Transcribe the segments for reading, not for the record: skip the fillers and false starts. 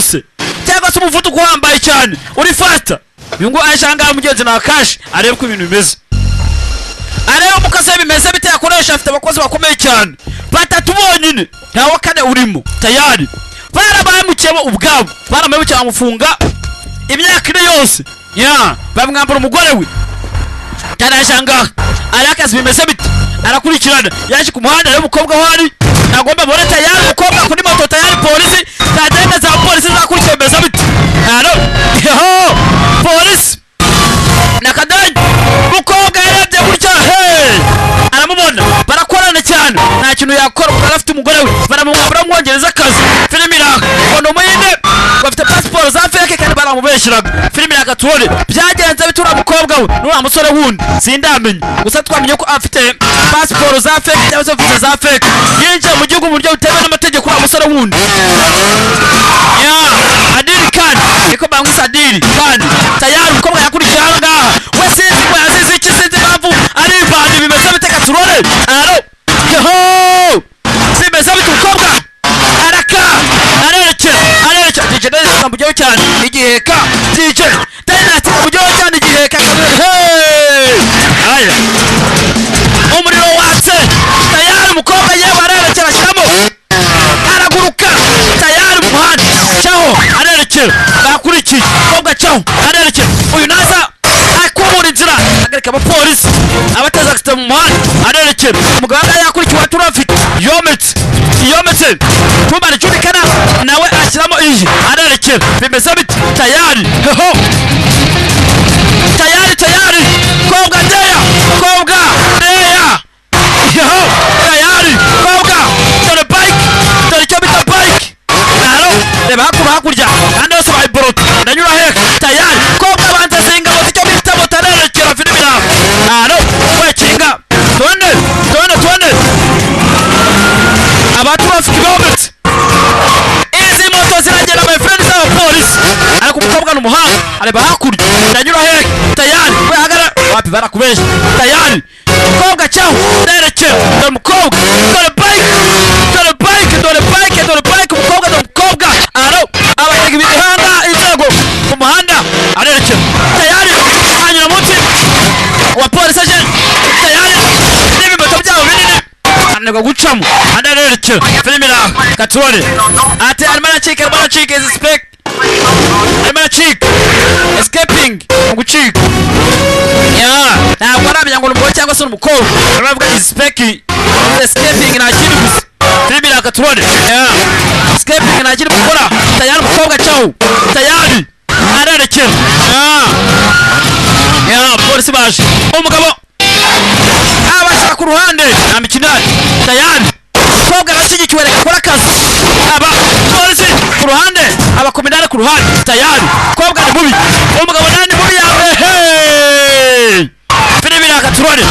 wihuse cyangwa se umuvuduko wambaye cyane uri fasta uyu ngo ashanga mugenzi na cash arebe ko ibintu bimeze arebe mukase bimeze bite yakoresha afite abakozi bakomeye cyane batatu bonyine ntawe kane urimo tayari barabaye mukebo ubwabo baramaye cyamufunga imyaka yose bamwambura umugore we tarashanga arakazi bimeze bite arakurikirana yaje ku muhanda rero umukobwa wari nagomba bore tayari umukobwa kuri moto tayari polisi tagenda za polisi zakurikira bimeze bite polisi nakadanye umukobwa yarebye gutya aramubona barakorana cyane nta kintu yakora kuko afite umugore we baramwambura mwongereza akazi filimi iraka ngo n'umuyinde bafite passport za fake kandi baramubeshiraga filimi iraka tubone byagenze bitura umukobwa we n'uriya musore wundi sindamenye gusa twamenye ko afite passport za fake cyangwa se visa za fake yinjiye mu gihugu mu buryo butemewe n'amategeko uriya musore wundi adiri kandi niko bamwise adiri kandi tayari umukobwa yakurikiye aha ngaha we sinzi ngo yazize iki sinzi impamvu arivanye bimeze biteka turore bimeze bite umukobwa arerekera DJ Dance mujyeho cyane igiheka DJ Dance mujyeho cyane igiheka aya umuriro watse tayari umukobwa yewe arerekera ashyiramo araguruka tayari muhanda cyaho arerekera bakurikiye umukobwa cyaho arerekera uyu naza akumura inzira agarika abapolisi abateza akita mu muhanda arerekera umuganga yakurikiye traffic yometse tumane cyubikana nawe ashyiramo iyi arerekera bimeze bite tayari tayari kobwa deya tayari kobwa dore bike dore cyo bita bike reba hakurya kandi yose bayiborota ndanyura heka tayari kobwa banze zinga mu cyo bita motarerekera filimi yawe wekinga twende abantu bafite bometse izi moto ziragenda my friends z'abapolisi ariko umukobwa n'umuhanga areba hakurya ndanyura heka tayari we hagara wapi barakubeshya tayari umukobwa cyaho nerekera dore umukobwa dore bike umukobwa abatega ibihanga inzego ku muhanda arerekera tayari hanyura munsi wa polisi aje tayari n'ibimoto byabo binini anega gucamo anarerekera filimi raho katurore ati arimo aracika is spec arimo aracika escaping gucika ntabwo aramenya ngo n'umugore cyangwa se n'umukobwa aravuga is spec escaping nta kintu gusa filimi raho katurore escaping nta kintu gukora tayari umukobwa cyaho tayari arerekera polisi baje umugabo abashyira ku ruhande nta mikinari tayari umukobwa arashyigikiwe reka akora akazi aba polisi ku ruhande abakominari ku ruhande tayari umukobwa ni mubi umugabo nawe ni mubi yawe filimi irakaturore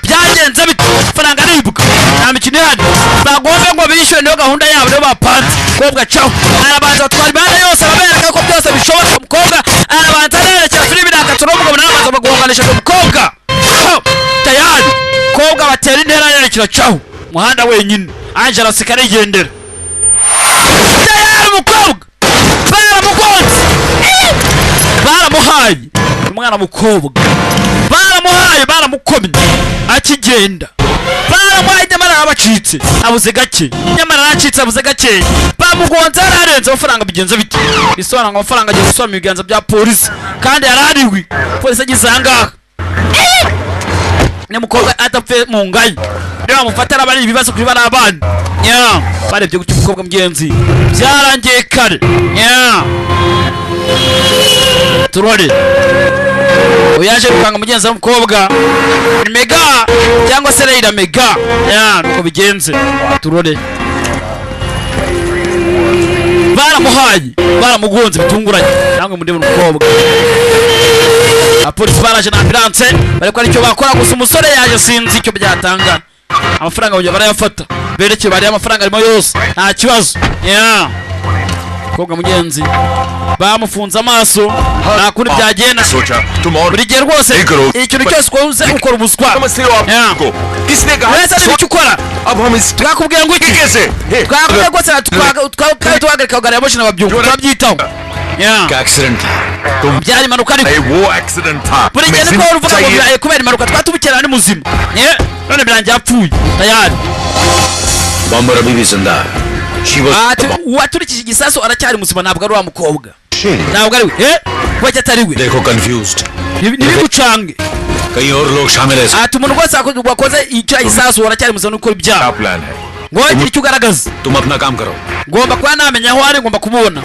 byagenze bite faranga aribuka nta mikino ihari bagombe ngo bishyure niyo gahunda yabo niyo bapanze umukobwa caho arabanza batwara imihanda yose babereka ko byose bishoboka umukobwa arabanza arerekera filimi irakaturore umugabo nawe amaze baguhunganisha umukobwa tayari umukobwa batera intera arerekera caho umuhanda wenyine anje araseka arigendera tayari umukobwa baramugonze baramuhaye umwana mukobwa baramukomye akigenda baramuhaye nyamara abacitse abuze gake nyamara aracitse abuze gake bamugonze ararenze amafaranga bigenze bite bisobanura ngo amafaranga agiye gusoma ibiganza bya polisi kandi yarariwe polisi agize ahangaha n'umukobwa atapfe mu ngayi niba bamufatira bari ibibazo kuri bari abana barebye gutya umukobwa mugenzi byarangiye kare turore uyaje gukanga mugenzi w'umukobwa ni mega cyangwa se Leila mega nuko bigenze turore baramuhaye baramugonze bitunguranye namwe muri umukobwa apolisi baraje na ambulance bariko aricyo bakora gusa umusore yaje sinzi icyo byatanga amafaranga byo barayafata berekeye bari amafaranga arimo yose nta kibazo koga mugenzi bamufunze amaso nta kundi byagenda buri gihe rwose ikintu cyose ukoze ukora ubuswa wese ari icyo ukora twakubwira ngo iki twakubwira rwose tuhagarika kugara ya moshi n'ababyumva turabyitaho byari impanuka ariko buri gihe niko uruvuga ngo kubera impanuka twatubukera ni muzima none birangiye apfuye tayari bambara bibi zanda waturikije igisasu aracyari muzima ntabwo ari wa mukobwa ntabwo ari we kuba cyatari we देखो confused ntibigucange कई और लोग शामिल हैं umuntu rwose wakoze icyo gisasu aracyari muzima nuko ibyaha ngo gira icyo ugaragaza तुम अपना काम करो ngomba kuba namenya aho ari ngomba kumubona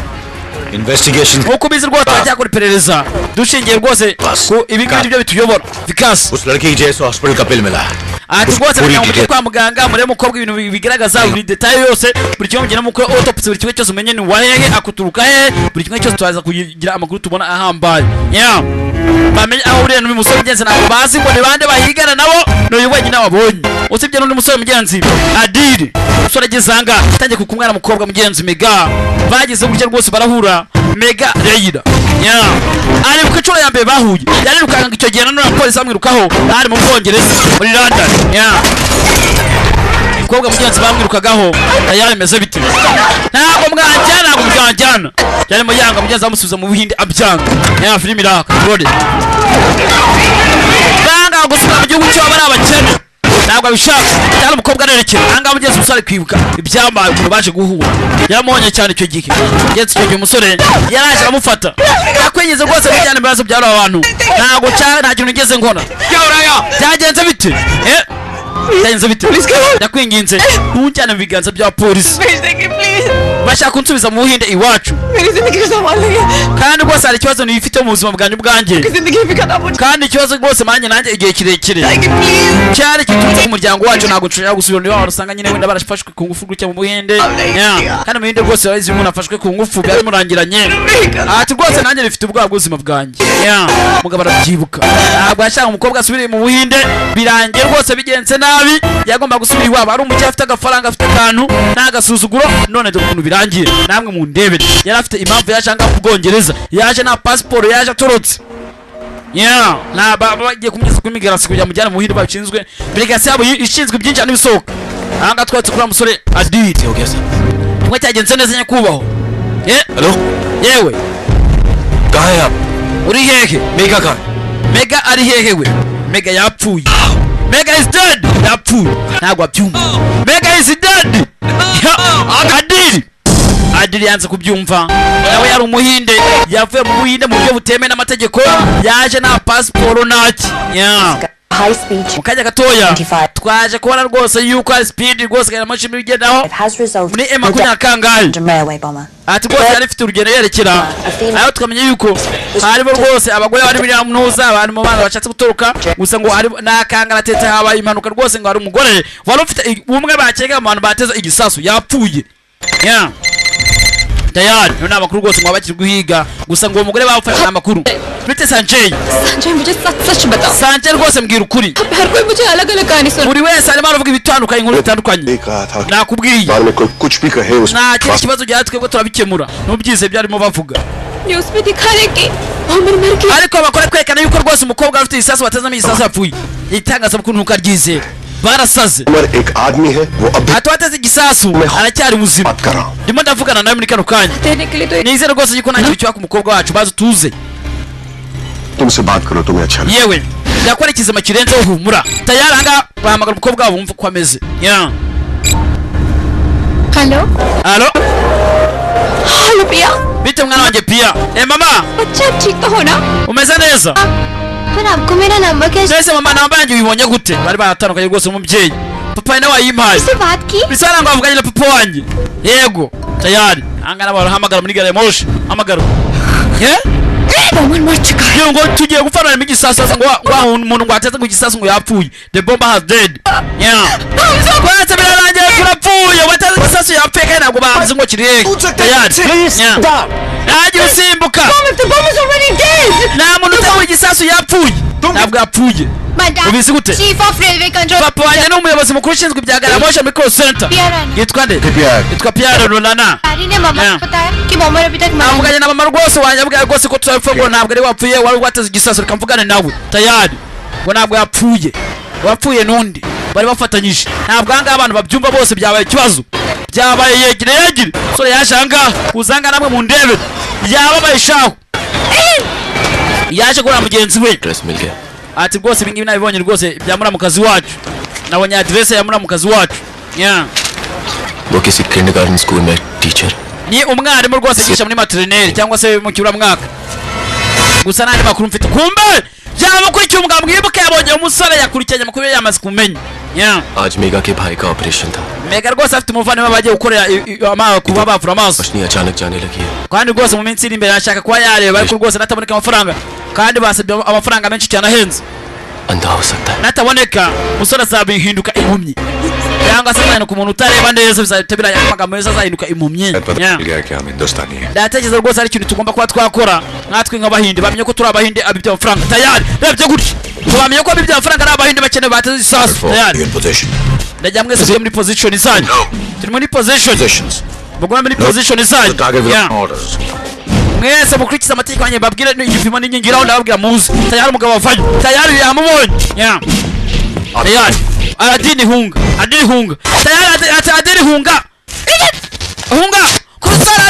investigation uko bizi rwose turacyakora iperereza dushingiye rwose ku ibi ngibi byo bituyobora vikasi उस लड़की की जैसे हॉस्पिटल का बिल मिला ati rwose mujye kwa muganga murebe umukobwa ibintu bigaragaza buri detail yose buri kimwe mugena mukora autopsy buri kimwe cyose umenye ni wahehe akuturuka he buri kimwe cyose twaza kugira amakuru tubona ahambaye bamenye aho uriya n'uyu musore mugenzi ntabwo bazi ngo ni bande bahigana nabo n'uyu wenyine wabonye usibye n'undi musore mugenzi Adili umusore ageze aha ngaha atangiye kukumwana mukobwa mugenzi Mega bageze burya rwose barahura Mega Reyira ari ku inshuro ya mbere bahuye yarirukanga icyo gihe nanone abapolisi bamwirukaho ari mu Bwongereza muri London umukobwa mugenzi bamwirukagaho yameze bite ntabwo mwanjyana yarimo yanga mugenzi bamusubiza mu Buhinde abyanga filimi iraka rode banga gusubira mu gihugu cyabo ari abakene ntabwo abishaka cyane umukobwa arerekera ahangaha mugenzi umusore kwibuka ibyambaye ukuntu baje guhura yamuhonye cyane icyo gihe mugenzi icyo gihe umusore yaraje aramufata yakwigeze rwose bijyana ibibazo by'aba bantu ntabwo nta kintu ngeze nkora byagenze bite byagenze bite ndakwinginze ntujyane mu biganza bya polisi bashaka kunsubiza mu Buhinde iwacu kandi rwose hari ikibazo nifite mu buzima bwanjye kandi ikibazo rwose manjye nanjye igihe kirekire cyari kiturutse ku muryango wacu ntabwo nshobora gusubira niba warusanga nyine wenda barafashwe ku ngufu gutya mu Buhinde kandi mu Buhinde rwose barizi umuntu afashwe ku ngufu byari murangiranye ati rwose nanjye nifite ubwoba bw'ubuzima bwanjye mugabo arabyibuka ntabwo yashaka umukobwa asubire mu Buhinde birangiye rwose bigenze nabi yagomba gusubira iwabo ari umukire afite agafaranga afite akantu ntagasuzuguro none dore ukuntu birangiye namwe mu ndebere yari afite impamvu yaje anga ku Bwongereza yaje nta passport yaje atorotse bagiye kumugeza kuri migration kugira mujyana mu Buhinde babishinzwe delegation yabo ishinzwe ibyinjira n'ibisohoka ahanga twatse kuri umusore Adili kimwe cyagenze neza nyakubaho hello yewe kaya uri hehe Mega ari hehe we Mega yapfuye Mega is dead yapfuye ntabwo abyumva Mega is dead Adili yanze kubyumva nawe yari umuhinde yavuye mu Buhinde mu buryo butemewe n'amategeko yaje nta passport naki mukajya gatoya twaje kubona rwose yuko hari speed rwose kandi amashini bigendaho muri M20 kangahe ati rwose yari ifite urugendo yerekera aho tukamenya yuko harimo rwose abagore bari muri amnuza abantu mu bana bashatse gutoroka gusa ngo hari nakangana tete habaye impanuka rwose ngo hari umugore wari ufite umwe bakeka abantu bateza igisasu yapfuye tayari none amakuru rwose ngo abakiri guhiga gusa ngo uwo mugore bafashe amakuru bite Sanjay मुझे सच बताओ Sanjay rwose mbwira ukuri हर कोई मुझे अलग अलग कहानी सुना buri wese arimo aravuga ibitandukanye inkuru bitandukanye nakubwiye nta kindi kibazo gihari twebwe turabikemura n'ubyize byarimo bavuga news में दिखा रहे कि उमर मर गई ariko bakora kwerekana yuko rwose umukobwa afite isasu batezamo isasu yapfuye itangazamakuru ntukaryizera barasaze ati wateze igisasu aracyari muzima ndimo ndavugana nawe muri kano kanya nizere rwose yuko nta kintu cyubaka umukobwa wacu baze tuze yewe yakora ikizima kirenzeho humura tayari ahangaha bahamagara umukobwa wabo wumva uko ameze halo पिया bite mwana wanjye Pia mama अच्छा ठीक तो हो ना umeze neza पर आपको मेरा नंबर कैसे nese mama namba yanjye ubibonye gute bari baratandukanye rwose umubyeyi papa nawe wayimpaye से बात की bisana ngo avuganye na papa wanjye yego tayari angana barahamagara muri gare moshi hamagara Boman मर चुका है ngo tugiye gufanana igisasu ngo umuntu ngo ateze ngo igisasu ngo yapfuye the bomb has dead kwatse birarangiye turapfuye wateze igisasu yapfuye kandi ntabwo bazi ngo kiri hehe tayari nagiye usimbuka nta muntu utabura igisasu yapfuye ntabwo yapfuye ubizi gute Chief of Railway Control papa wanjye ni umuyobozi mukuru ushinzwe ibya gari ya moshi muri call center yitwa nde yitwa Pierre Runana Hari ne mama ko बताया कि मम्मा अभी तक navuganye na mama rwose wanjye abwira rwose ko tuzapfa ngo ntabwo ari wapfuye wari wateze igisasu reka mvugane nawe tayari ngo ntabwo yapfuye wapfuye n'undi bari bafatanyije ntabwo ahangaha abantu babyumva bose byabaye ikibazo byabaye yegire sore yaje ahangaha kuzanga namwe mu ndebe yababaye shaho yaje gura mugenzi we ati rwose ibingibi nabibonye rwose byamura mu kazi wacu nabonye adresse yamura mu kazi wacu वो किसी kindergarten school में teacher ni umwarimu rwose yigisha muri maternelle cyangwa se mu kiburamwaka gusa nandi makuru mfite kumbe yaba kuri cyumugabo mwibuke yabonye umusore yakurikiranye makuru yamaze kumenya आज मेगा के भाई का ऑपरेशन था mega rwose afite umuvandimwe bagiye gukorera kuba bavura amaso रोशनी अचानक जाने लगी है kandi rwose mu minsi iri imbere ashaka kuba yareba ariko rwose nataboneka amafaranga kandi basabye amafaranga menshi cyane ahenze अंधा हो सकता है nataboneka umusore azabihinduka impumyi cyangwa se nayo ku muntu utareba neza bizatabira amagambo meza azahinduka impumyi ndatekereza rwose ari ikintu tugomba kuba twakora natwe nk'abahindi bamenye ko turi abahindi abibye amafaranga tayari rebye gutya tubamenye ko abibye amafaranga ari abahindi bakeneye bateze isasu tayari ndajya mwese tujye muri position zanyu turi muri positions mugomba muri position zanyu mwese mukurikiza amategeko yanjye babwire igipimo n'inyingiraho ndababwira muze tayari umugabo wavayo tayari yamubonye tayari adini hunga tayari adini hunga kurusara